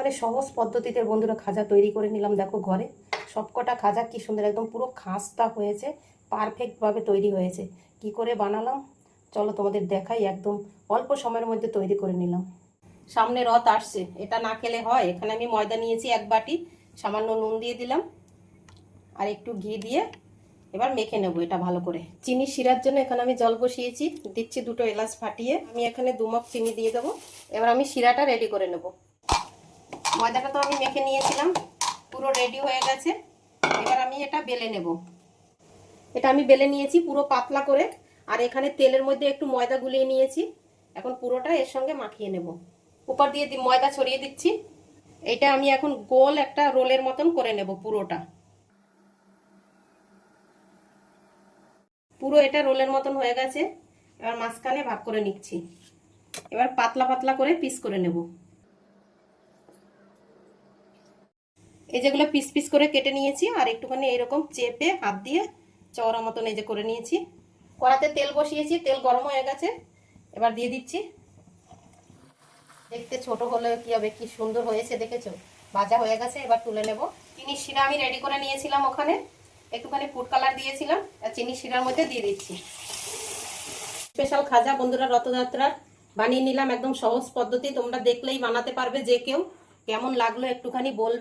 একেবারে সহজ পদ্ধতিতে বন্ধুরা খাজা তৈরি করে নিলাম। দেখো ঘরে সবকটা খাজা কি সুন্দর একদম পুরো খাস্তা হয়েছে, পারফেক্টভাবে তৈরি হয়েছে। কি করে বানালাম চলো তোমাদের দেখাই। একদম অল্প সময়ের মধ্যে তৈরি করে নিলাম। সামনে রথ আসছে, এটা না খেলে হয়। এখানে আমি ময়দা নিয়েছি 1 বাটি, সামান্য নুন দিয়ে দিলাম আর একটু ঘি দিয়ে এবার মেখে নেব এটা ভালো করে। চিনি শিরার জন্য এখানে আমি জল বসিয়েছি, দিচ্ছি 2টো এলাচ ফাটিয়ে। আমি এখানে 2 মগ চিনি দিয়ে দেবো। এবার আমি শিরাটা রেডি করে নেব। ময়দাটা তো আমি মেখে নিয়েছিলাম, পুরো রেডি হয়ে গেছে। এবার আমি এটা বেলে নেব। এটা আমি বেলে নিয়েছি পুরো পাতলা করে, আর এখানে তেলের মধ্যে একটু ময়দা গুলিয়ে নিয়েছি। এখন পুরোটা এর সঙ্গে মাখিয়ে নেব। উপর দিয়ে ময়দা ছড়িয়ে দিচ্ছি। এটা আমি এখন গোল একটা রোলের মতন করে নেব পুরোটা। পুরো এটা রোলের মতন হয়ে গেছে। এবার মাঝখানে ভাগ করে নিচ্ছি। এবার পাতলা পাতলা করে পিস করে নেব। এই যেগুলো পিস পিস করে কেটে নিয়েছি, আর একটুখানি এরকম চেপে হাত দিয়ে চওড়া মতন এই যে করে নিয়েছি। কড়াতে তেল বসিয়েছি, তেল গরম হয়ে গেছে। এবার দিয়ে দিচ্ছি। দেখতে ছোট হলে কি হবে, কি সুন্দর হয়েছে দেখেছো। ভাজা হয়ে গেছে, এবার তুলে নেব। চিনির শিরা আমি রেডি করে নিয়েছিলাম, ওখানে একটুখানি ফুড কালার দিয়েছিলাম, আর চিনির শিরার মধ্যে দিয়ে দিচ্ছি। স্পেশাল খাজা বন্ধুরা রথযাত্রার বানিয়ে নিলাম, একদম সহজ পদ্ধতি। তোমরা দেখলেই বানাতে পারবে যে কেউ। কেমন লাগলো একটুখানি বলবে।